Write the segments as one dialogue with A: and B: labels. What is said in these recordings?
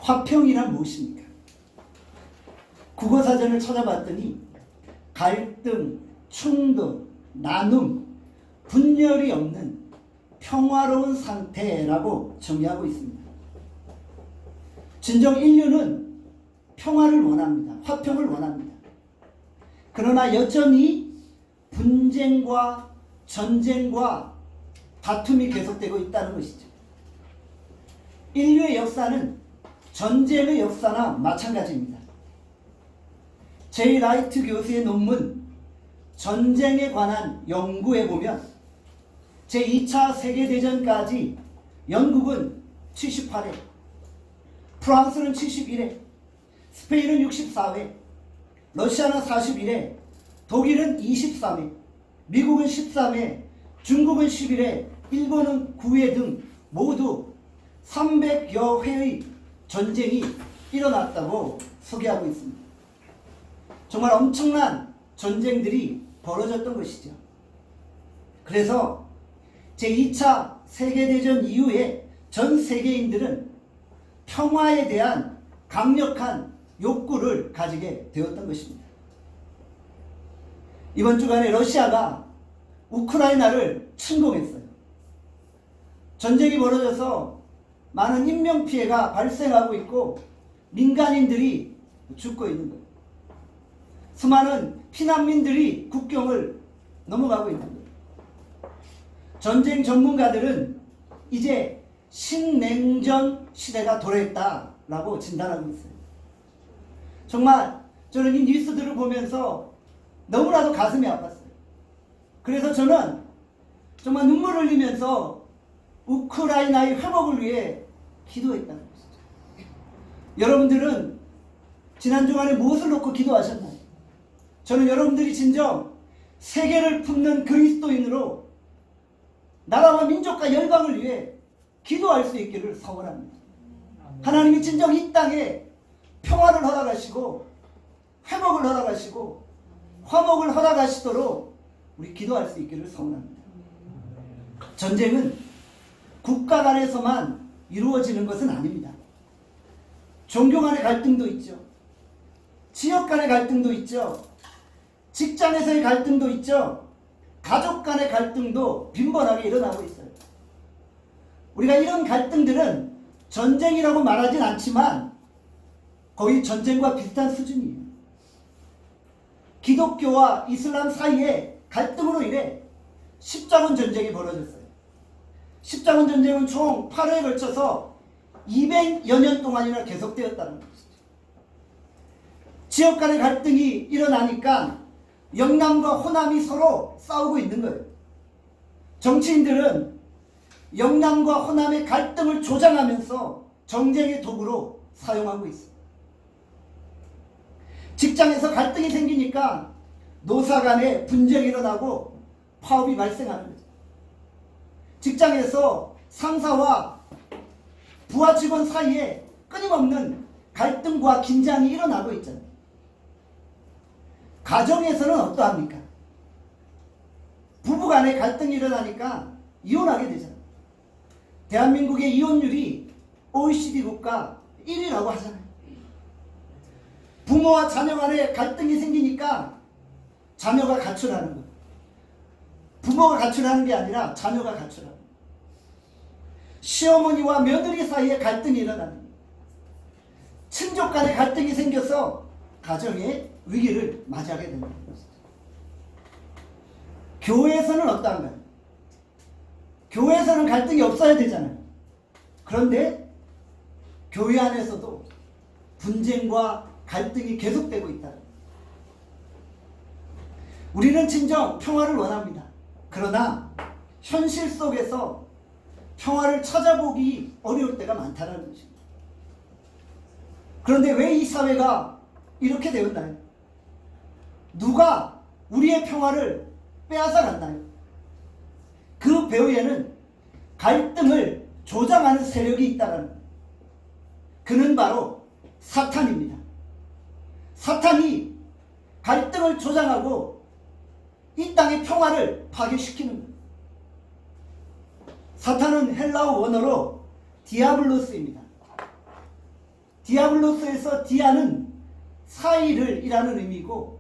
A: 화평이란 무엇입니까? 국어사전을 찾아봤더니 갈등, 충돌, 나눔, 분열이 없는 평화로운 상태라고 정의하고 있습니다. 진정 인류는 평화를 원합니다. 화평을 원합니다. 그러나 여전히 분쟁과 전쟁과 다툼이 계속되고 있다는 것이죠. 인류의 역사는 전쟁의 역사나 마찬가지입니다. 제이 라이트 교수의 논문 전쟁에 관한 연구에 보면 제2차 세계대전까지 영국은 78회, 프랑스는 71회, 스페인은 64회, 러시아는 41회, 독일은 23회, 미국은 13회, 중국은 11회, 일본은 9회 등 모두 300여 회의 전쟁이 일어났다고 소개하고 있습니다. 정말 엄청난 전쟁들이 벌어졌던 것이죠. 그래서 제2차 세계대전 이후에 전 세계인들은 평화에 대한 강력한 욕구를 가지게 되었던 것입니다. 이번 주간에 러시아가 우크라이나를 침공했어요. 전쟁이 벌어져서 많은 인명피해가 발생하고 있고 민간인들이 죽고 있는 거예요. 수많은 피난민들이 국경을 넘어가고 있는 거예요. 전쟁 전문가들은 이제 신냉전 시대가 도래했다라고 진단하고 있어요. 정말 저는 이 뉴스들을 보면서 너무나도 가슴이 아팠어요. 그래서 저는 정말 눈물을 흘리면서 우크라이나의 회복을 위해 기도했다는 것이죠. 여러분들은 지난 주간에 무엇을 놓고 기도하셨나요? 저는 여러분들이 진정 세계를 품는 그리스도인으로 나라와 민족과 열방을 위해 기도할 수 있기를 소원합니다. 하나님이 진정 이 땅에 평화를 허락하시고 회복을 허락하시고 화목을 허락하시도록 우리 기도할 수 있기를 소원합니다. 전쟁은 국가 간에서만 이루어지는 것은 아닙니다. 종교 간의 갈등도 있죠. 지역 간의 갈등도 있죠. 직장에서의 갈등도 있죠. 가족 간의 갈등도 빈번하게 일어나고 있어요. 우리가 이런 갈등들은 전쟁이라고 말하진 않지만 거의 전쟁과 비슷한 수준이에요. 기독교와 이슬람 사이에 갈등으로 인해 십자군 전쟁이 벌어졌어요. 십자군 전쟁은 총 8회에 걸쳐서 200여 년 동안이나 계속되었다는 것이죠. 지역 간의 갈등이 일어나니까 영남과 호남이 서로 싸우고 있는 거예요. 정치인들은 영남과 호남의 갈등을 조장하면서 정쟁의 도구로 사용하고 있어요. 직장에서 갈등이 생기니까 노사 간에 분쟁이 일어나고 파업이 발생하는 거죠. 직장에서 상사와 부하 직원 사이에 끊임없는 갈등과 긴장이 일어나고 있잖아요. 가정에서는 어떠합니까? 부부 간에 갈등이 일어나니까 이혼하게 되잖아요. 대한민국의 이혼율이 OECD 국가 1위라고 하잖아요. 부모와 자녀 간에 갈등이 생기니까 자녀가 가출하는 거예요. 부모가 가출하는 게 아니라 자녀가 가출하는 거예요. 시어머니와 며느리 사이에 갈등이 일어나는 거예요. 친족 간에 갈등이 생겨서 가정의 위기를 맞이하게 되는 것이죠. 교회에서는 어떠한가요? 교회에서는 갈등이 없어야 되잖아요. 그런데 교회 안에서도 분쟁과 갈등이 계속되고 있다. 우리는 진정 평화를 원합니다. 그러나 현실 속에서 평화를 찾아보기 어려울 때가 많다는 것입니다. 그런데 왜 이 사회가 이렇게 되었나요? 누가 우리의 평화를 빼앗아갔나요? 그 배후에는 갈등을 조장하는 세력이 있다는 거예요. 그는 바로 사탄입니다. 사탄이 갈등을 조장하고 이 땅의 평화를 파괴시키는 거예요. 사탄은 헬라어 원어로 디아블로스입니다. 디아블로스에서 디아는 사이를 이라는 의미고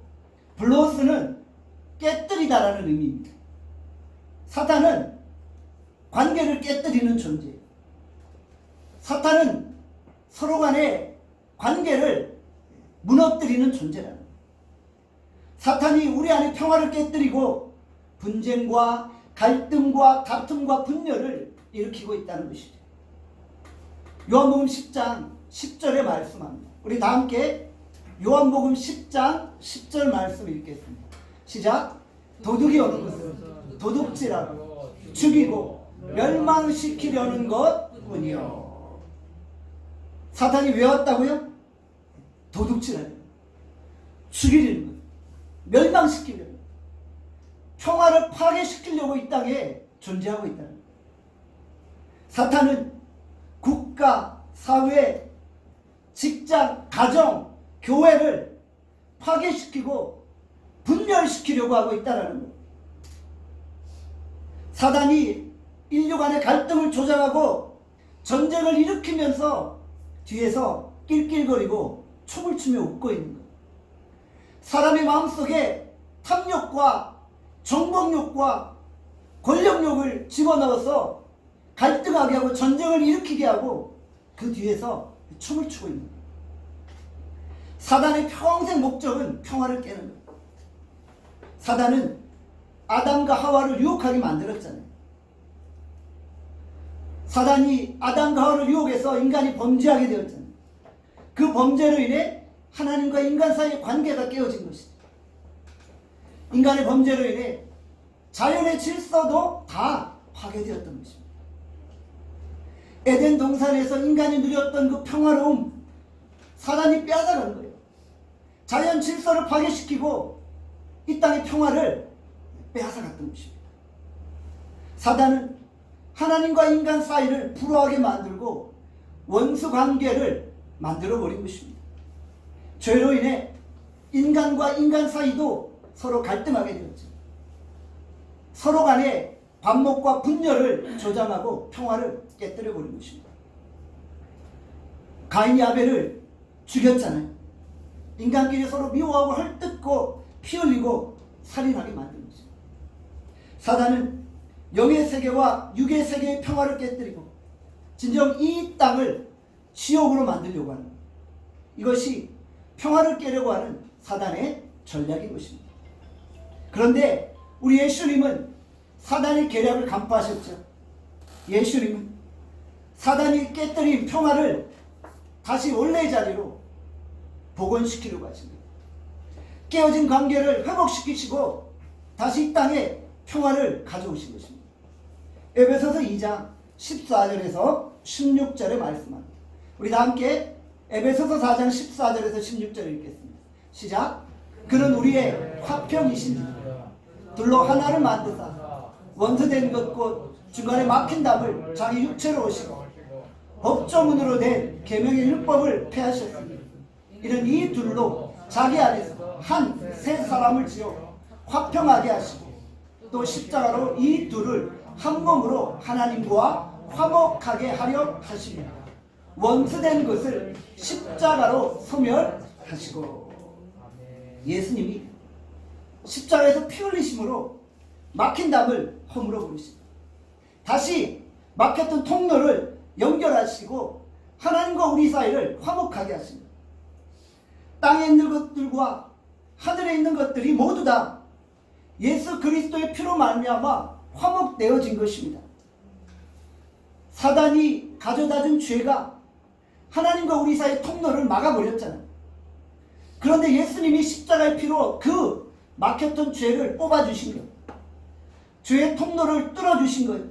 A: 블로스는 깨뜨리다라는 의미입니다. 사탄은 관계를 깨뜨리는 존재예요. 사탄은 서로 간의 관계를 무너뜨리는 존재라는 거예요. 사탄이 우리 안에 평화를 깨뜨리고 분쟁과 갈등과 다툼과 분열을 일으키고 있다는 것이죠. 요한복음 10장 10절에 말씀합니다. 우리 다 함께 요한복음 10장 10절 말씀 읽겠습니다. 시작. 도둑이 오는 것은 도둑질하고 죽이고 멸망시키려는 것뿐이요. 사탄이 왜 왔다고요? 도둑질하려고, 죽이려는 것, 멸망시키려고, 평화를 파괴시키려고 이 땅에 존재하고 있다는 거예요. 사탄은 국가, 사회, 직장, 가정, 교회를 파괴시키고 분열시키려고 하고 있다는 거예요. 사단이 인류 간의 갈등을 조장하고 전쟁을 일으키면서 뒤에서 낄낄거리고 춤을 추며 웃고 있는 거예요. 사람의 마음속에 탐욕과 정복욕과 권력욕을 집어넣어서 갈등하게 하고 전쟁을 일으키게 하고 그 뒤에서 춤을 추고 있는 거예요. 사단의 평생 목적은 평화를 깨는 거예요. 사단은 아담과 하와를 유혹하게 만들었잖아요. 사단이 아담과 하와를 유혹해서 인간이 범죄하게 되었잖아요. 그 범죄로 인해 하나님과 인간 사이의 관계가 깨어진 것이죠. 인간의 범죄로 인해 자연의 질서도 다 파괴되었던 것입니다. 에덴 동산에서 인간이 누렸던 그 평화로움, 사단이 빼앗아간 거예요. 자연 질서를 파괴시키고 이 땅의 평화를 빼앗아갔던 것입니다. 사단은 하나님과 인간 사이를 불화하게 만들고 원수 관계를 만들어버린 것입니다. 죄로 인해 인간과 인간 사이도 서로 갈등하게 되었죠. 서로 간에 반목과 분열을 조장하고 평화를 깨뜨려버린 것입니다. 가인이 아벨을 죽였잖아요. 인간끼리 서로 미워하고 헐뜯고 피 흘리고 살인하게 만든 것입니다. 사단은 영의 세계와 육의 세계의 평화를 깨뜨리고 진정 이 땅을 지옥으로 만들려고 하는, 이것이 평화를 깨려고 하는 사단의 전략인 것입니다. 그런데 우리 예수님은 사단의 계략을 간파하셨죠. 예수님은 사단이 깨뜨린 평화를 다시 원래의 자리로 복원시키려고 하십니다. 깨어진 관계를 회복시키시고 다시 이 땅에 평화를 가져오신 것입니다. 에베소서 2장 14절에서 16절에 말씀합니다. 우리 다 함께 에베소서 4장 14절에서 16절을 읽겠습니다. 시작. 그는 우리의 화평이신지 둘로 하나를 만드사 원수된 것 곧 중간에 막힌 담을 자기 육체로 오시고 법조문으로 된 계명의 율법을 폐하셨으니 이는 이 둘로 자기 안에서 한 새 사람을 지어 화평하게 하시고 또 십자가로 이 둘을 한 몸으로 하나님과 화목하게 하려 하십니다. 원수된 것을 십자가로 소멸하시고. 예수님이 십자가에서 피 흘리심으로 막힌 담을 허물어 버리십니다. 다시 막혔던 통로를 연결하시고 하나님과 우리 사이를 화목하게 하십니다. 땅에 있는 것들과 하늘에 있는 것들이 모두 다 예수 그리스도의 피로 말미암아 화목되어진 것입니다. 사단이 가져다준 죄가 하나님과 우리 사이의 통로를 막아버렸잖아요. 그런데 예수님이 십자가의 피로 그 막혔던 죄를 뽑아주신 거예요. 죄의 통로를 뚫어주신 거예요.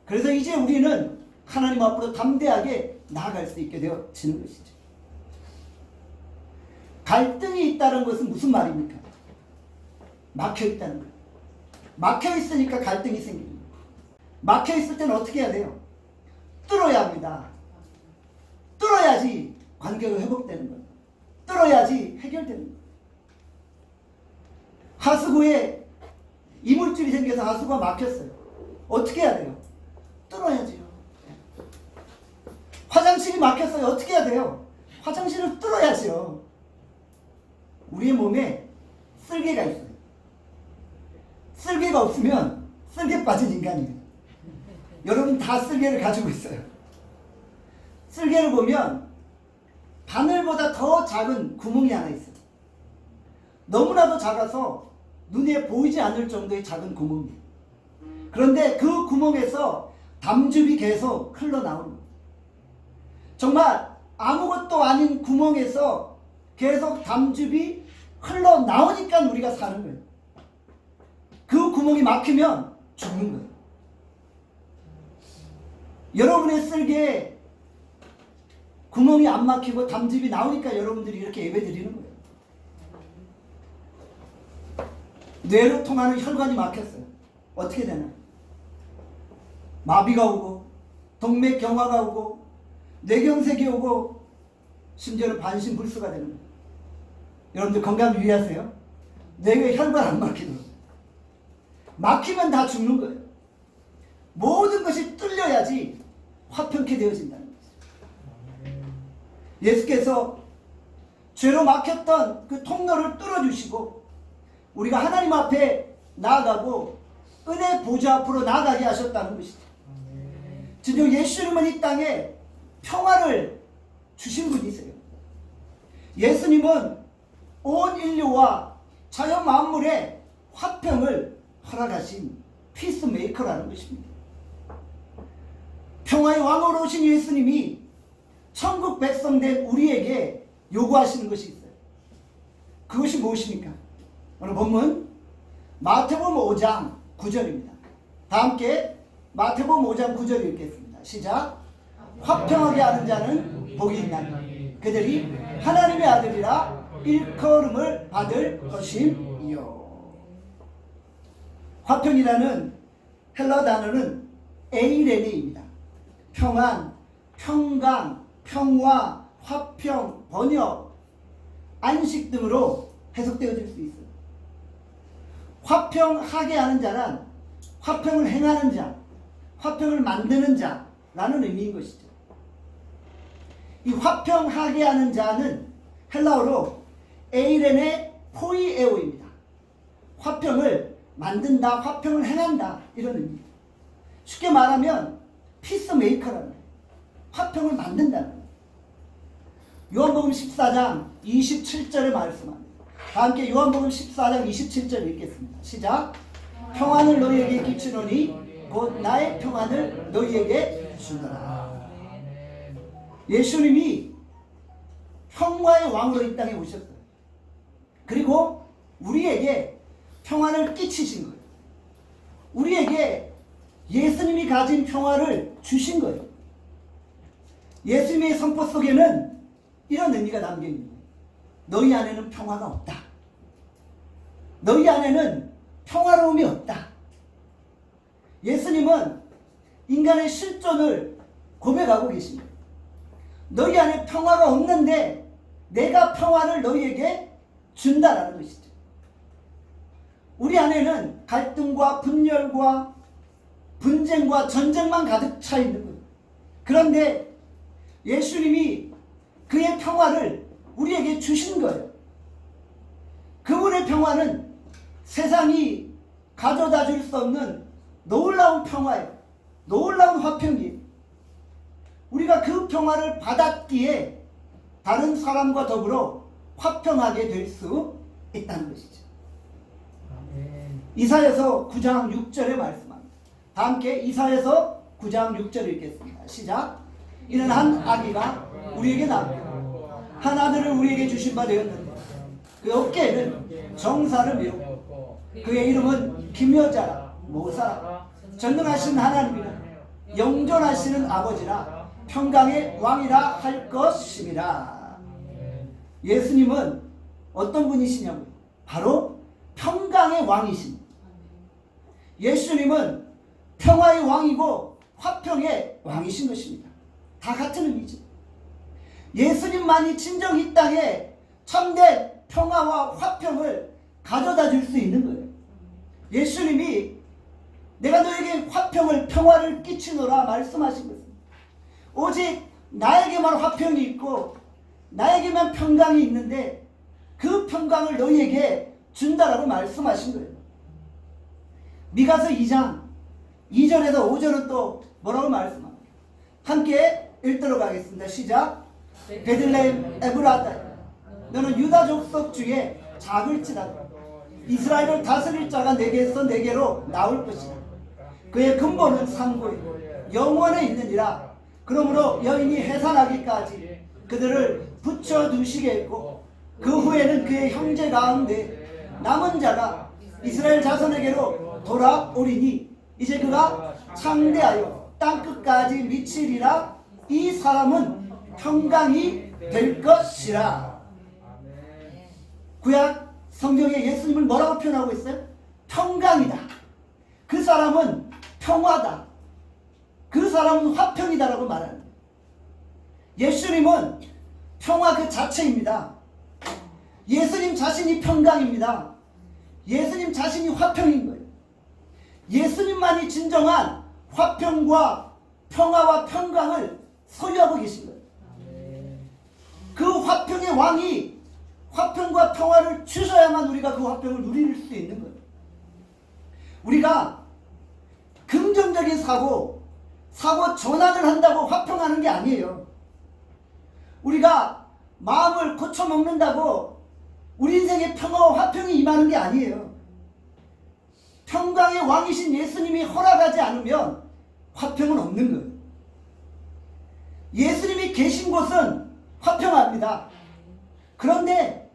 A: 그래서 이제 우리는 하나님 앞으로 담대하게 나아갈 수 있게 되어지는 것이죠. 갈등이 있다는 것은 무슨 말입니까? 막혀있다는 거예요. 막혀있으니까 갈등이 생기는 거예요. 막혀있을 때는 어떻게 해야 돼요? 뚫어야 합니다. 뚫어야지 관계가 회복되는 거예요. 뚫어야지 해결되는 거예요. 하수구에 이물질이 생겨서 하수구가 막혔어요. 어떻게 해야 돼요? 뚫어야지요. 화장실이 막혔어요. 어떻게 해야 돼요? 화장실을 뚫어야죠. 우리의 몸에 쓸개가 있어요. 쓸개가 없으면 쓸개 빠진 인간이에요. 여러분 다 쓸개를 가지고 있어요. 쓸개를 보면 바늘보다 더 작은 구멍이 하나 있어요. 너무나도 작아서 눈에 보이지 않을 정도의 작은 구멍이에요. 그런데 그 구멍에서 담즙이 계속 흘러나오는 거예요. 정말 아무것도 아닌 구멍에서 계속 담즙이 흘러나오니까 우리가 사는 거예요. 그 구멍이 막히면 죽는 거예요. 여러분의 쓸개에 구멍이 안 막히고 담즙이 나오니까 여러분들이 이렇게 예배 드리는 거예요. 뇌로 통하는 혈관이 막혔어요. 어떻게 되나요? 마비가 오고 동맥경화가 오고 뇌경색이 오고 심지어는 반신불수가 되는 거예요. 여러분들 건강 유의하세요. 뇌에 혈관 안 막히는 거예요. 막히면 다 죽는 거예요. 모든 것이 뚫려야지 화평케 되어진다는 거죠. 예수께서 죄로 막혔던 그 통로를 뚫어주시고 우리가 하나님 앞에 나아가고 은혜 보좌 앞으로 나아가게 하셨다는 것이죠. 진정 예수님은 이 땅에 평화를 주신 분이세요. 예수님은 온 인류와 자연 만물에 화평을 허락하신 피스메이커라는 것입니다. 평화의 왕으로 오신 예수님이 천국 백성된 우리에게 요구하시는 것이 있어요. 그것이 무엇입니까? 오늘 본문 마태복음 5장 9절입니다. 다 함께 마태복음 5장 9절 읽겠습니다. 시작. 화평하게 하는 자는 복이 있나니 그들이 하나님의 아들이라 일컬음을 받을 것임이요. 화평이라는 헬라 단어는 에이레네입니다. 평안, 평강, 평화, 화평, 번역, 안식 등으로 해석되어질 수 있어요. 화평하게 하는 자란 화평을 행하는 자, 화평을 만드는 자라는 의미인 것이죠. 이 화평하게 하는 자는 헬라어로 에이레네 포이에오입니다. 화평을 만든다, 화평을 행한다 이런 의미입니다. 쉽게 말하면 피스메이커라는 거예요. 화평을 만든다는 거예요. 요한복음 14장 27절에 말씀합니다. 다 함께 요한복음 14장 27절 읽겠습니다. 시작. 평안을 너희에게 끼치노니 곧 나의 평안을 너희에게 주노라. 예수님이 평화의 왕으로 이 땅에 오셨어요. 그리고 우리에게 평안을 끼치신 거예요. 우리에게 예수님이 가진 평화를 주신 거예요. 예수님의 선포 속에는 이런 의미가 담겨있는 거예요. 너희 안에는 평화가 없다. 너희 안에는 평화로움이 없다. 예수님은 인간의 실존을 고백하고 계십니다. 너희 안에 평화가 없는데 내가 평화를 너희에게 준다라는 것이죠. 우리 안에는 갈등과 분열과 분쟁과 전쟁만 가득 차 있는 거예요. 그런데 예수님이 그의 평화를 우리에게 주신 거예요. 그분의 평화는 세상이 가져다 줄 수 없는 놀라운 평화예요. 놀라운 화평이에요. 우리가 그 평화를 받았기에 다른 사람과 더불어 화평하게 될 수 있다는 것이죠. 이사야서 9장 6절에 말씀합니다. 다 함께 이사야서 9장 6절 읽겠습니다. 시작. 이는 한 아기가 우리에게 낳았고 한 아들을 우리에게 주신 바 되었는데 그 어깨에는 정사를 메우고 그의 이름은 기묘자라 모사라 전능하신 하나님이라 영존하시는 아버지라 평강의 왕이라 할 것임이라. 예수님은 어떤 분이시냐고요? 바로 평강의 왕이십니다. 예수님은 평화의 왕이고 화평의 왕이신 것입니다. 다 같은 의미죠. 예수님만이 진정 이 땅에 참된 평화와 화평을 가져다 줄 수 있는 거예요. 예수님이 내가 너에게 화평을 평화를 끼치노라 말씀하신 것입니다. 오직 나에게만 화평이 있고 나에게만 평강이 있는데 그 평강을 너희에게 준다라고 말씀하신 거예요. 미가서 2장 2절에서 5절은 또 뭐라고 말씀합니까? 함께 읽도록 하겠습니다. 시작. 베들레헴 에브라타, 너는 유다 족속 중에 작을지라도 이스라엘을 다스릴 자가 내게서 내게로 나올 것이다. 그의 근본은 상고에 영원에 있느니라. 그러므로 여인이 해산하기까지 그들을 붙여두시겠고 그 후에는 그의 형제 가운데 남은 자가 이스라엘 자손에게로 돌아오리니 이제 그가 창대하여 땅끝까지 미치리라. 이 사람은 평강이 될 것이라. 구약 성경에 예수님을 뭐라고 표현하고 있어요? 평강이다. 그 사람은 평화다. 그 사람은 화평이다라고 말합니다. 예수님은 평화 그 자체입니다. 예수님 자신이 평강입니다. 예수님 자신이 화평인 거예요. 예수님만이 진정한 화평과 평화와 평강을 소유하고 계신 거예요. 그 화평의 왕이 화평과 평화를 주셔야만 우리가 그 화평을 누릴 수 있는 거예요. 우리가 긍정적인 사고 전환을 한다고 화평하는 게 아니에요. 우리가 마음을 고쳐먹는다고 우리 인생에 평화와 화평이 임하는 게 아니에요. 평강의 왕이신 예수님이 허락하지 않으면 화평은 없는 거예요. 예수님이 계신 곳은 화평합니다. 그런데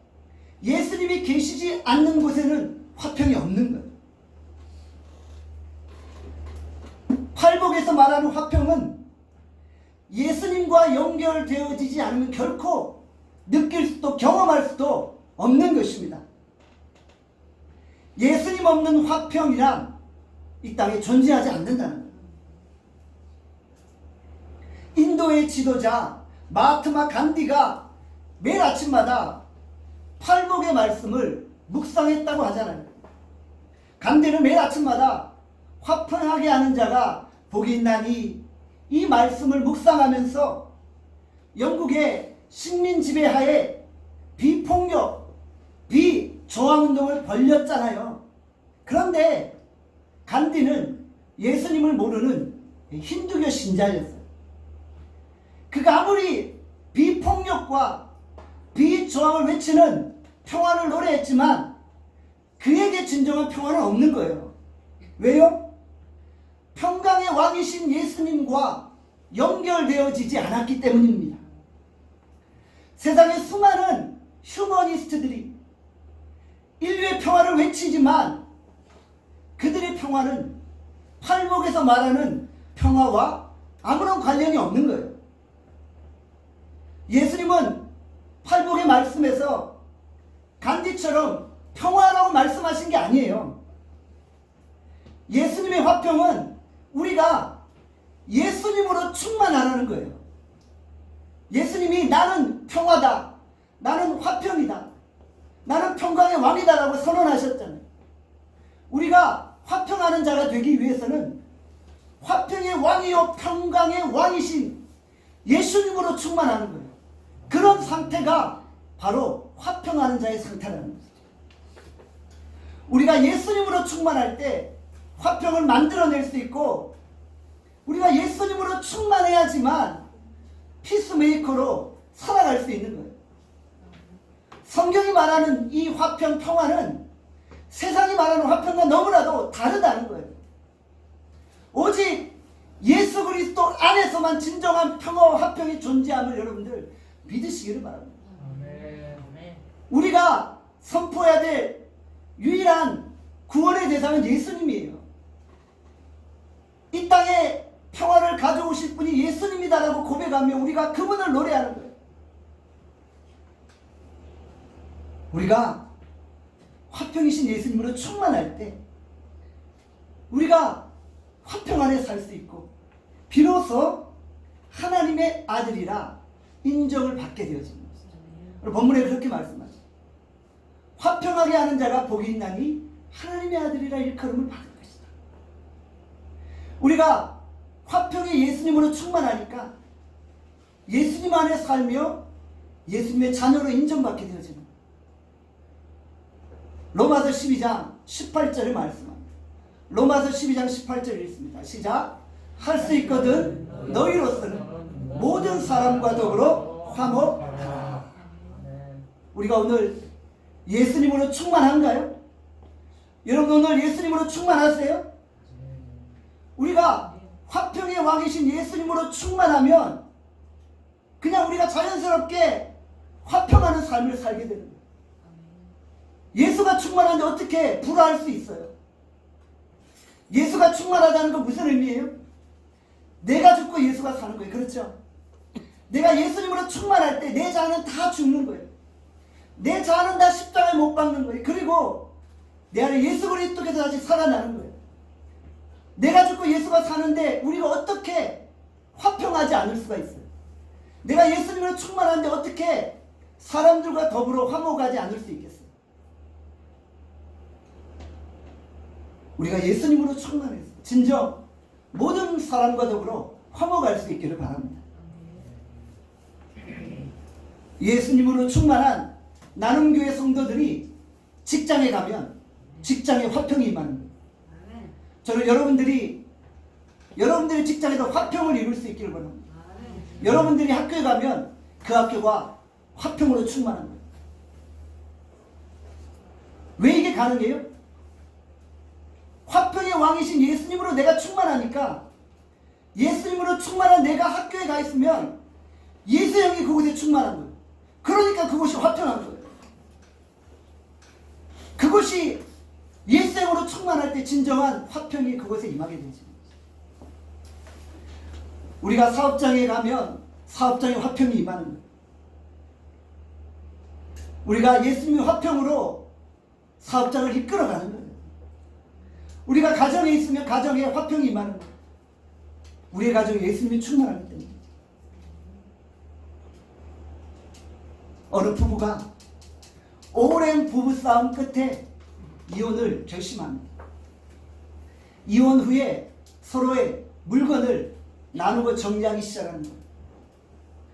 A: 예수님이 계시지 않는 곳에는 화평이 없는 거예요. 팔복에서 말하는 화평은 예수님과 연결되어지지 않으면 결코 느낄 수도 경험할 수도 없는 것입니다. 예수님 없는 화평이란 이 땅에 존재하지 않는다는 거예요. 인도의 지도자 마하트마 간디가 매일 아침마다 팔복의 말씀을 묵상했다고 하잖아요. 간디는 매일 아침마다 화평하게 하는 자가 복이 있나니 이 말씀을 묵상하면서 영국의 식민 지배하에 비폭력, 비저항운동을 벌였잖아요. 그런데 간디는 예수님을 모르는 힌두교 신자였어요. 그가 아무리 비폭력과 비저항을 외치는 평화를 노래했지만 그에게 진정한 평화는 없는 거예요. 왜요? 평강의 왕이신 예수님과 연결되어지지 않았기 때문입니다. 세상의 수많은 휴머니스트들이 인류의 평화를 외치지만 그들의 평화는 팔복에서 말하는 평화와 아무런 관련이 없는 거예요. 예수님은 팔복의 말씀에서 간디처럼 평화라고 말씀하신 게 아니에요. 예수님의 화평은 우리가 예수님으로 충만하라는 거예요. 예수님이 나는 평화다, 나는 화평이다, 나는 평강의 왕이다 라고 선언하셨잖아요. 우리가 화평하는 자가 되기 위해서는 화평의 왕이요 평강의 왕이신 예수님으로 충만하는 거예요. 그런 상태가 바로 화평하는 자의 상태라는 거죠. 우리가 예수님으로 충만할 때 화평을 만들어낼 수 있고, 우리가 예수님으로 충만해야지만 피스메이커로 살아갈 수 있는 거예요. 성경이 말하는 이 화평, 평화는 세상이 말하는 화평과 너무나도 다르다는 거예요. 오직 예수 그리스도 안에서만 진정한 평화와 화평이 존재함을 여러분들 믿으시기를 바랍니다. 우리가 선포해야 될 유일한 구원의 대상은 예수님이에요. 이 땅에 평화를 가져오실 분이 예수님이다라고 고백하며 우리가 그분을 노래하는 거예요. 우리가 화평이신 예수님으로 충만할 때 우리가 화평 안에 살 수 있고 비로소 하나님의 아들이라 인정을 받게 되어집니다. 본문에 그렇게 말씀하죠. 화평하게 하는 자가 복이 있나니 하나님의 아들이라 일컬음을 받을 것이다. 우리가 화평의 예수님으로 충만하니까 예수님 안에 살며 예수님의 자녀로 인정받게 되어지는 거예요. 로마서 12장 18절의 말씀입니다. 로마서 12장 18절 읽습니다. 시작. 할 수 있거든 너희로서는 모든 사람과 더불어 화목하라. 우리가 오늘 예수님으로 충만한가요? 여러분 오늘 예수님으로 충만하세요? 우리가 화평의 왕이신 예수님으로 충만하면 그냥 우리가 자연스럽게 화평하는 삶을 살게 되는 거예요. 예수가 충만한데 어떻게 불화할 수 있어요? 예수가 충만하다는 건 무슨 의미예요? 내가 죽고 예수가 사는 거예요. 그렇죠? 내가 예수님으로 충만할 때 내 자아는 다 죽는 거예요. 내 자아는 다 십자가에 못 박는 거예요. 그리고 내 안에 예수 그리스도께서 다시 살아나는 거예요. 내가 죽고 예수가 사는데 우리가 어떻게 화평하지 않을 수가 있어요? 내가 예수님으로 충만한데 어떻게 사람들과 더불어 화목하지 않을 수 있겠어요? 우리가 예수님으로 충만해서 진정 모든 사람과 더불어 화목할 수 있기를 바랍니다. 예수님으로 충만한 나눔교회 성도들이 직장에 가면 직장에 화평이 임하는 거예요. 저는 여러분들이 직장에서 화평을 이룰 수 있기를 바랍니다. 여러분들이 학교에 가면 그 학교가 화평으로 충만한 거예요. 왜 이게 가능해요? 화평의 왕이신 예수님으로 내가 충만하니까 예수님으로 충만한 내가 학교에 가 있으면 예수의 영이 그곳에 충만한 거예요. 그러니까 그곳이 화평한 거예요. 그것이 예수의 영으로 충만할 때 진정한 화평이 그곳에 임하게 되죠. 우리가 사업장에 가면 사업장에 화평이 임하는 거예요. 우리가 예수님의 화평으로 사업장을 이끌어가는 거예요. 우리가 가정에 있으면 가정에 화평이 임하는 거예요. 우리의 가정에 예수님이 충만하기 때문에. 어느 부부가 오랜 부부싸움 끝에 이혼을 결심합니다. 이혼 후에 서로의 물건을 나누고 정리하기 시작하는 거예요.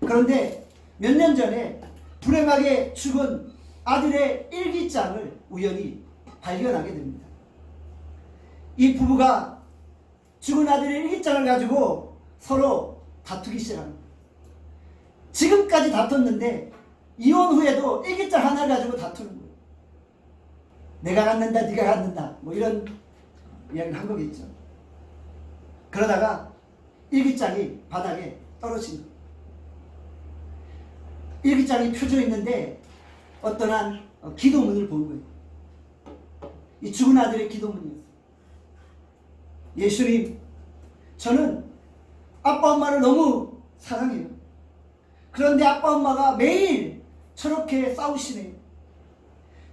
A: 그런데 몇 년 전에 불행하게 죽은 아들의 일기장을 우연히 발견하게 됩니다. 이 부부가 죽은 아들의 일기장을 가지고 서로 다투기 시작합니다. 지금까지 다퉜는데 이혼 후에도 일기장 하나를 가지고 다투는 거예요. 내가 갖는다, 네가 갖는다, 뭐 이런 이야기를 한 거겠죠. 그러다가 일기장이 바닥에 떨어진 거예요. 일기장이 펴져 있는데 어떠한 기도문을 본 거예요. 이 죽은 아들의 기도문이었어요. 예수님, 저는 아빠 엄마를 너무 사랑해요. 그런데 아빠 엄마가 매일 저렇게 싸우시네요.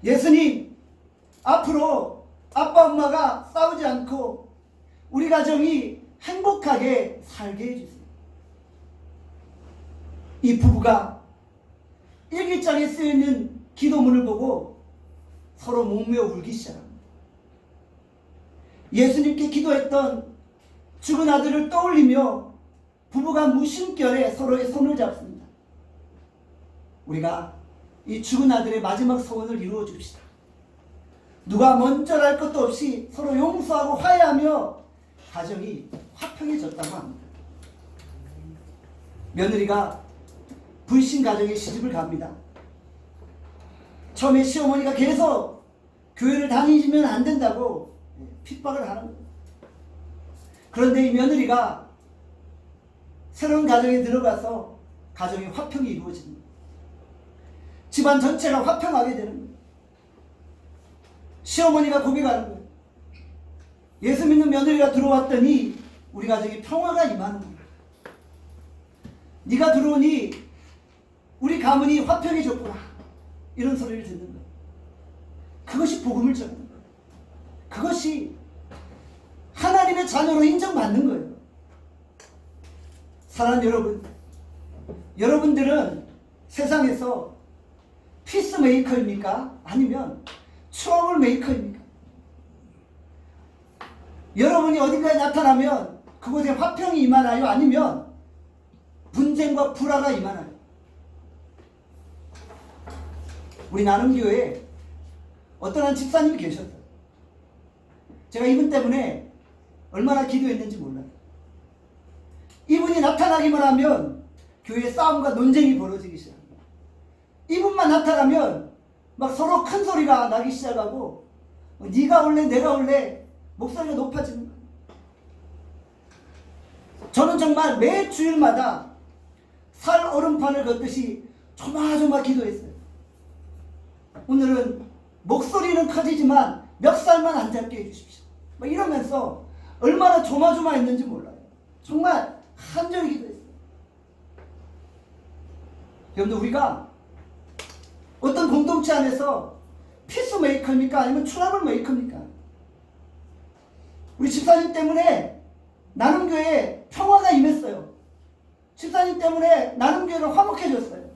A: 예수님, 앞으로 아빠 엄마가 싸우지 않고 우리 가정이 행복하게 살게 해주세요. 이 부부가 일기장에 쓰여있는 기도문을 보고 서로 목매어 울기 시작합니다. 예수님께 기도했던 죽은 아들을 떠올리며 부부가 무심결에 서로의 손을 잡습니다. 우리가 이 죽은 아들의 마지막 소원을 이루어 줍시다. 누가 먼저랄 것도 없이 서로 용서하고 화해하며 가정이 화평해졌다고 합니다. 며느리가 불신 가정에 시집을 갑니다. 처음에 시어머니가 계속 교회를 다니시면 안 된다고 핍박을 하는 거예요. 그런데 이 며느리가 새로운 가정에 들어가서 가정의 화평이 이루어집니다. 집안 전체가 화평하게 되는 거예요. 시어머니가 고백하는 거예요. 예수 믿는 며느리가 들어왔더니 우리 가정에 평화가 임하는 거예요. 네가 들어오니 우리 가문이 화평해졌구나, 이런 소리를 듣는 거예요. 그것이 복음을 전하는 거예요. 그것이 하나님의 자녀로 인정받는 거예요. 사랑하는 여러분, 여러분들은 세상에서 피스메이커입니까? 아니면 트러블 메이커입니까? 여러분이 어딘가에 나타나면 그곳에 화평이 임하나요? 아니면 분쟁과 불화가 임하나요? 우리 나눔교회에 어떤 한 집사님이 계셨어요. 제가 이분 때문에 얼마나 기도했는지 몰라요. 이분이 나타나기만 하면 교회 싸움과 논쟁이 벌어지기 시작합니다. 이분만 나타나면 막 서로 큰 소리가 나기 시작하고 네가 올래 내가 올래 목소리가 높아지는 거예요. 저는 정말 매 주일마다 살 얼음판을 걷듯이 조마조마 기도했어요. 오늘은 목소리는 커지지만 멱살만 안 잡게 해주십시오. 막 이러면서 얼마나 조마조마했는지 몰라요. 정말 간절히 기도했어요. 여러분들, 우리가 어떤 공동체 안에서 피스메이커입니까? 아니면 트러블 메이커입니까? 우리 집사님 때문에 나눔교회에 평화가 임했어요. 집사님 때문에 나눔교회가 화목해졌어요.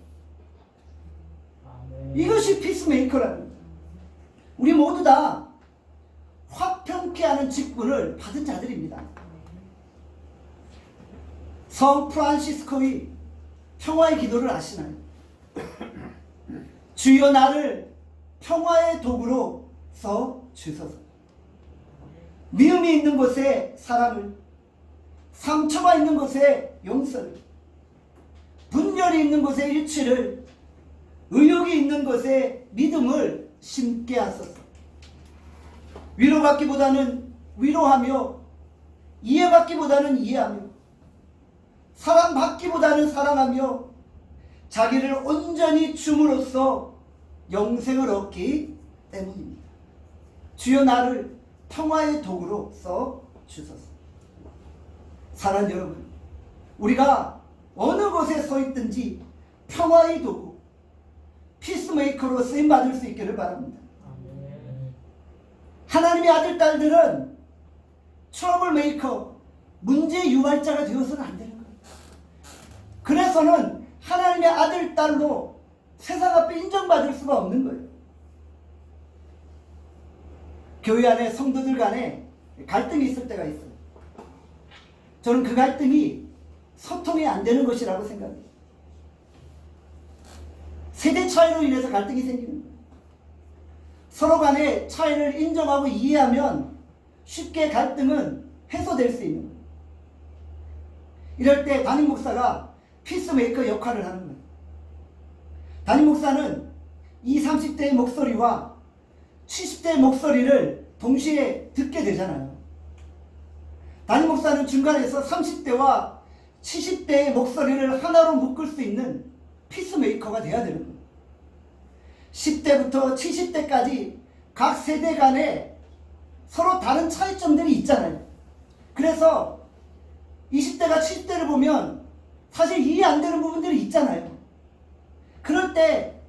A: 이것이 피스메이커라는 거예요. 우리 모두 다 화평케 하는 직분을 받은 자들입니다. 성 프란시스코의 평화의 기도를 아시나요? 주여 나를 평화의 도구로 써 주소서. 미움이 있는 곳에 사랑을, 상처가 있는 곳에 용서를, 분열이 있는 곳에 일치를, 의욕이 있는 곳에 믿음을 심게 하소서. 위로받기보다는 위로하며, 이해받기보다는 이해하며, 사랑받기보다는 사랑하며, 자기를 온전히 줌으로써 영생을 얻기 때문입니다. 주여 나를 평화의 도구로 써 주소서. 사랑하는 여러분, 우리가 어느 곳에 서 있든지 평화의 도구, 피스메이커로 쓰임받을 수 있기를 바랍니다. 하나님의 아들, 딸들은 트러블 메이커, 문제 유발자가 되어서는 안 되는 거예요. 그래서는 하나님의 아들, 딸로 세상 앞에 인정받을 수가 없는 거예요. 교회 안에 성도들 간에 갈등이 있을 때가 있어요. 저는 그 갈등이 소통이 안 되는 것이라고 생각해요. 세대 차이로 인해서 갈등이 생기는 거예요. 서로 간의 차이를 인정하고 이해하면 쉽게 갈등은 해소될 수 있는 거예요. 이럴 때 담임 목사가 피스메이커 역할을 하는 거예요. 담임 목사는 20, 30대의 목소리와 70대의 목소리를 동시에 듣게 되잖아요. 담임 목사는 중간에서 30대와 70대의 목소리를 하나로 묶을 수 있는 피스메이커가 돼야 되는 거예요. 10대부터 70대까지 각 세대 간에 서로 다른 차이점들이 있잖아요. 그래서 20대가 70대를 보면 사실 이해 안 되는 부분들이 있잖아요. 그럴 때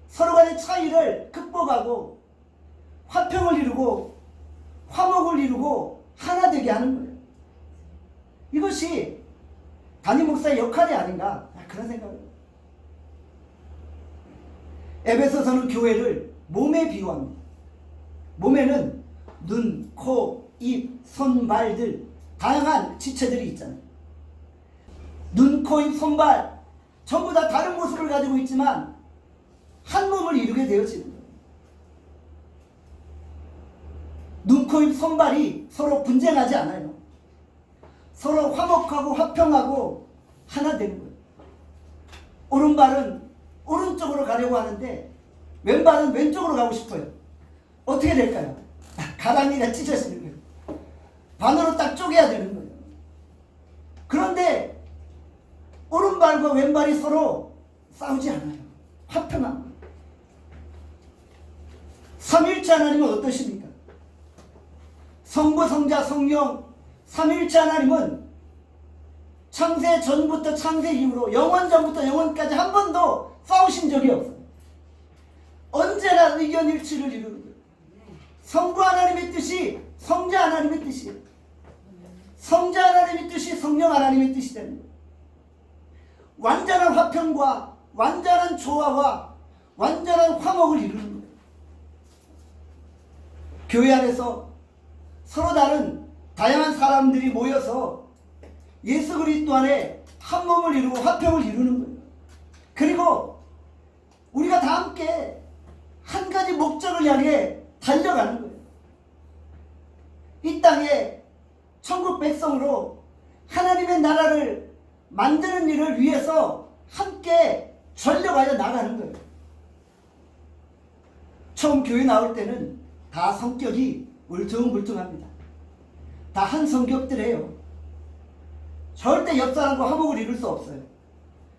A: 서로 간의 차이를 극복하고 화평을 이루고 화목을 이루고 하나 되게 하는 거예요. 이것이 담임 목사의 역할이 아닌가, 그런 생각을 해요. 에베소서는 교회를 몸에 비유합니다. 몸에는 눈, 코, 입, 손, 발들 다양한 지체들이 있잖아요. 눈, 코, 입, 손, 발 전부 다 다른 모습을 가지고 있지만 한 몸을 이루게 되어지는 거예요. 눈, 코, 입, 손, 발이 서로 분쟁하지 않아요. 서로 화목하고 화평하고 하나 되는 거예요. 오른발은 오른쪽으로 가려고 하는데 왼발은 왼쪽으로 가고 싶어요. 어떻게 될까요? 가랑이가 찢어지는 거예요. 반으로 딱 쪼개야 되는 거예요. 그런데 오른발과 왼발이 서로 싸우지 않아요. 화평한 거예요. 삼위일체 하나님은 어떠십니까? 성부, 성자, 성령 삼위일체 하나님은 창세 전부터 창세 이후로 영원 전부터 영원까지 한 번도 싸우신 적이 없어요. 언제나 의견 일치를 이루는 거예요. 성부 하나님의 뜻이 성자 하나님의 뜻이에요. 성자 하나님의 뜻이 성령 하나님의 뜻이 되는 거예요. 완전한 화평과 완전한 조화와 완전한 화목을 이루는 거예요. 교회 안에서 서로 다른 다양한 사람들이 모여서 예수 그리스도 안에 한 몸을 이루고 화평을 이루는 거예요. 그리고 우리가 다 함께 가지 목적을 향해 달려가는 거예요. 이 땅에 천국 백성으로 하나님의 나라를 만드는 일을 위해서 함께 전력하여 나가는 거예요. 처음 교회 나올 때는 다 성격이 울퉁불퉁합니다. 다 한 성격들이에요. 절대 옆 사람과 화목을 이룰 수 없어요.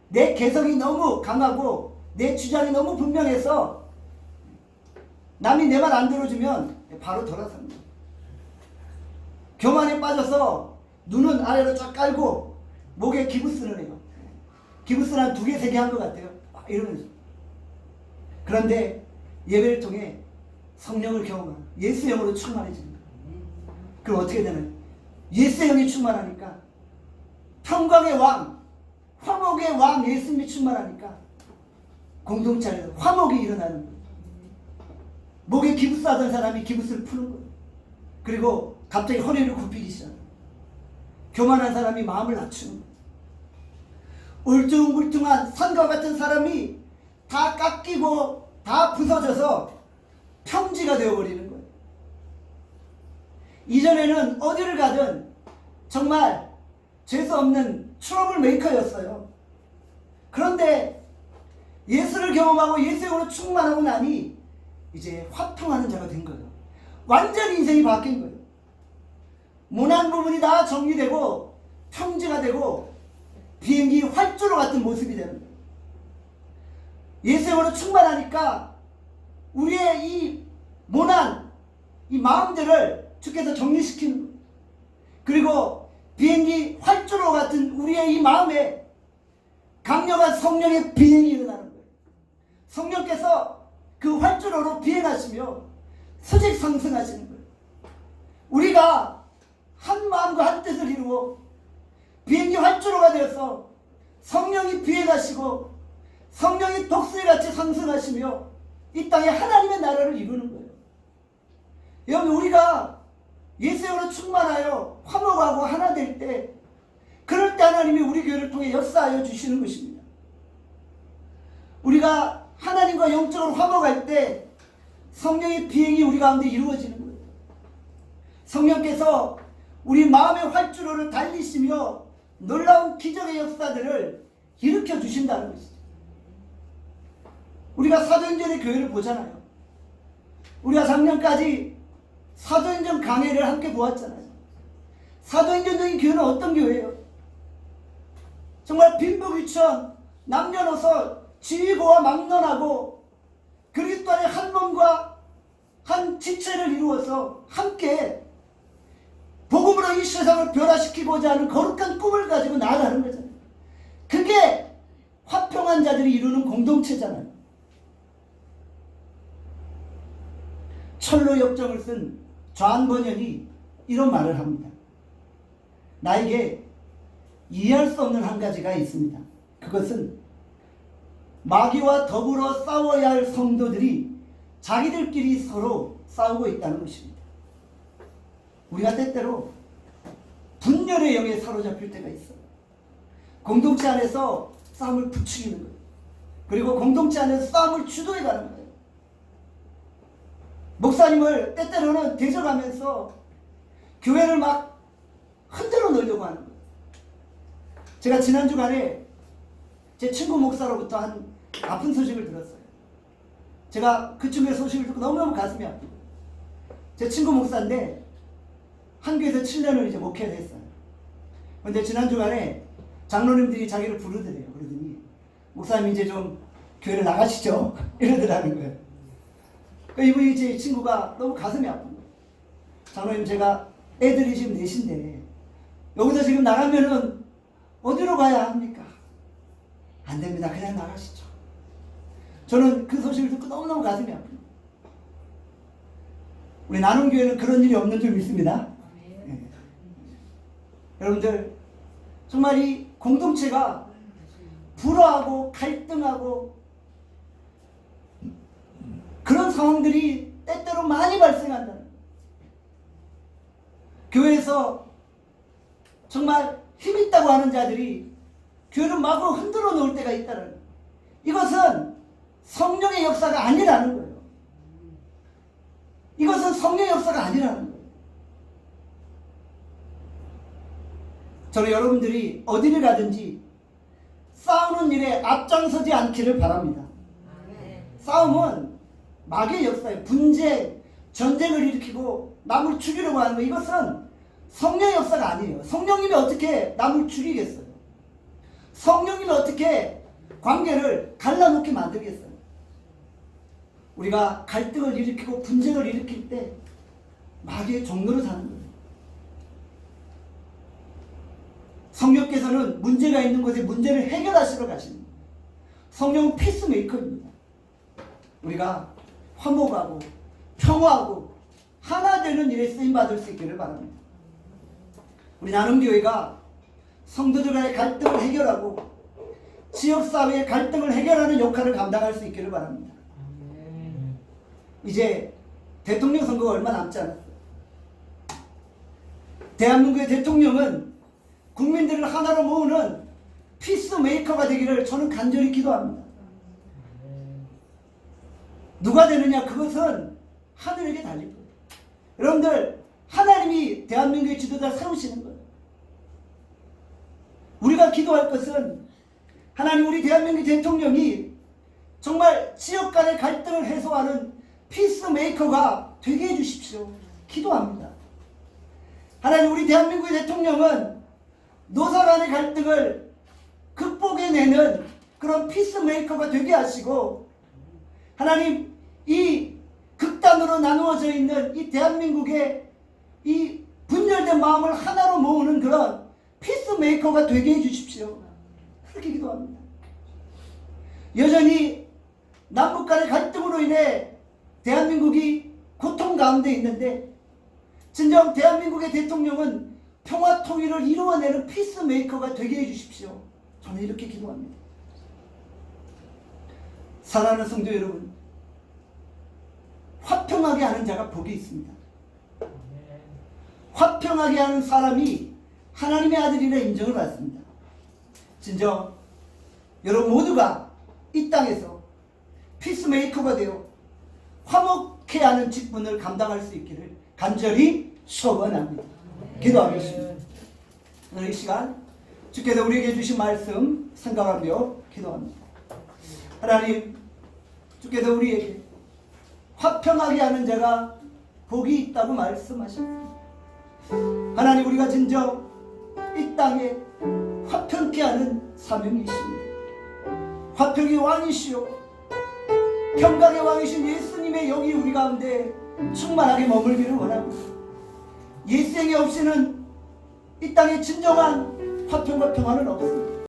A: 내 개성이 너무 강하고 내 주장이 너무 분명해서 남이 내 말 안 들어주면 바로 돌아섭니다. 교만에 빠져서 눈은 아래로 쫙 깔고 목에 기부스를 해요. 기부스는 한 2개, 3개 한 것 같아요. 이러면서. 그런데 예배를 통해 성령을 경험하는 예수의 영으로 충만해집니다. 그럼 어떻게 되나요? 예수의 영이 충만하니까 평강의 왕, 화목의 왕 예수님이 충만하니까 공동체 안에서 화목이 일어나는 거예요. 목에 기부스 하던 사람이 기부스를 푸는 거예요. 그리고 갑자기 허리를 굽히기 시작해요. 교만한 사람이 마음을 낮추는 거예요. 울퉁불퉁한 산과 같은 사람이 다 깎이고 다 부서져서 평지가 되어버리는 거예요. 이전에는 어디를 가든 정말 죄수 없는 트러블 메이커였어요. 그런데 예수를 경험하고 예수의 영으로 충만하고 나니 이제 화평하는 자가 된 거예요. 완전히 인생이 바뀐 거예요. 모난 부분이 다 정리되고 평지가 되고 비행기 활주로 같은 모습이 되는 거예요. 예수의 영으로 충만하니까 우리의 이 모난, 이 마음들을 주께서 정리시키는 거예요. 그리고 비행기 활주로 같은 우리의 이 마음에 강력한 성령의 비행이 일어나는 거예요. 성령께서 그 활주로로 비행하시며 수직 상승하시는 거예요. 우리가 한 마음과 한 뜻을 이루어 비행기 활주로가 되어서 성령이 비행하시고 성령이 독수리같이 상승하시며 이 땅에 하나님의 나라를 이루는 거예요. 여러분, 우리가 예수로 충만하여 화목하고 하나 될 때, 그럴 때 하나님이 우리 교회를 통해 역사하여 주시는 것입니다. 우리가 하나님과 영적으로 화목할 때 성령의 비행이 우리 가운데 이루어지는 거예요. 성령께서 우리 마음의 활주로를 달리시며 놀라운 기적의 역사들을 일으켜 주신다는 것이죠. 우리가 사도행전의 교회를 보잖아요. 우리가 작년까지 사도행전 강해를 함께 보았잖아요. 사도행전적인 교회는 어떤 교회예요? 정말 빈부귀천, 남녀노소, 지휘고와 막론하고 그리스도 안에 한 몸과 한 지체를 이루어서 함께 복음으로 이 세상을 변화시키고자 하는 거룩한 꿈을 가지고 나아가는 거잖아요. 그게 화평한 자들이 이루는 공동체잖아요. 철로 역정을 쓴 좌한 번연이 이런 말을 합니다. 나에게 이해할 수 없는 한 가지가 있습니다. 그것은 마귀와 더불어 싸워야 할 성도들이 자기들끼리 서로 싸우고 있다는 것입니다. 우리가 때때로 분열의 영에 사로잡힐 때가 있어요. 공동체 안에서 싸움을 부추기는 거예요. 그리고 공동체 안에서 싸움을 주도해 가는 거예요. 목사님을 때때로는 대적하면서 교회를 막 흔들어 놓으려고 하는 거예요. 제가 지난 주간에 제 친구 목사로부터 한 아픈 소식을 들었어요. 제가 그 친구의 소식을 듣고 너무너무 가슴이 아프고, 제 친구 목사인데 한 교회에서 7년을 이제 목회를 했어요. 그런데 지난 주간에 장로님들이 자기를 부르더래요. 그러더니 목사님 이제 좀 교회를 나가시죠 이러더라는 거예요. 그러니까 이분이 제 친구가 너무 가슴이 아픈 거예요. 장로님, 제가 애들이 지금 넷인데 여기서 지금 나가면은 어디로 가야 합니까? 안 됩니다. 그냥 나가시죠. 저는 그 소식을 듣고 너무너무 가슴이 아픕니다. 우리 나눔교회는 그런 일이 없는 줄 믿습니다. 네. 여러분들, 정말 이 공동체가 불화하고 갈등하고 그런 상황들이 때때로 많이 발생한다는 거예요. 교회에서 정말 힘있다고 하는 자들이 교회를 마구 흔들어 놓을 때가 있다는 거예요. 이것은 성령의 역사가 아니라는 거예요. 이것은 성령의 역사가 아니라는 거예요. 저는 여러분들이 어디를 가든지 싸우는 일에 앞장서지 않기를 바랍니다. 싸움은 마귀의 역사예요. 분쟁, 전쟁을 일으키고 남을 죽이려고 하는 거, 이것은 성령의 역사가 아니에요. 성령님이 어떻게 남을 죽이겠어요? 성령님이 어떻게 관계를 갈라놓게 만들겠어요? 우리가 갈등을 일으키고 분쟁을 일으킬 때 마귀의 종로로 사는 거예요. 성령께서는 문제가 있는 곳에 문제를 해결하시러 가십니다. 성령은 피스메이커입니다. 우리가 화목하고 평화하고 하나 되는 일에 쓰임받을 수 있기를 바랍니다. 우리 나눔교회가 성도들 간의 갈등을 해결하고 지역사회의 갈등을 해결하는 역할을 감당할 수 있기를 바랍니다. 이제 대통령 선거가 얼마 남지 않았어요. 대한민국의 대통령은 국민들을 하나로 모으는 피스메이커가 되기를 저는 간절히 기도합니다. 누가 되느냐, 그것은 하늘에게 달릴 거예요. 여러분들, 하나님이 대한민국의 지도자를 세우시는 거예요. 우리가 기도할 것은 하나님, 우리 대한민국 대통령이 정말 지역 간의 갈등을 해소하는 피스메이커가 되게 해주십시오. 기도합니다. 하나님, 우리 대한민국의 대통령은 노사 간의 갈등을 극복해내는 그런 피스메이커가 되게 하시고, 하나님, 이 극단으로 나누어져 있는 이 대한민국의 이 분열된 마음을 하나로 모으는 그런 피스메이커가 되게 해주십시오. 그렇게 기도합니다. 여전히 남북 간의 갈등으로 인해 대한민국이 고통 가운데 있는데, 진정 대한민국의 대통령은 평화 통일을 이루어내는 피스메이커가 되게 해주십시오. 저는 이렇게 기도합니다. 사랑하는 성도 여러분, 화평하게 하는 자가 복이 있습니다. 화평하게 하는 사람이 하나님의 아들이라 인정을 받습니다. 진정 여러분 모두가 이 땅에서 피스메이커가 되어 화목해 하는 직분을 감당할 수 있기를 간절히 소원합니다. 기도하겠습니다. 오늘 이 시간 주께서 우리에게 주신 말씀 생각하며 기도합니다. 하나님, 주께서 우리에게 화평하게 하는 자가 복이 있다고 말씀하십니다. 하나님, 우리가 진정 이 땅에 화평케 하는 사명이 있습니다. 화평의 왕이시오 평강의 왕이신 예수님의 영이 우리 가운데 충만하게 머물기를 원합니다. 예수님이 없이는 이 땅에 진정한 화평과 평화는 없습니다.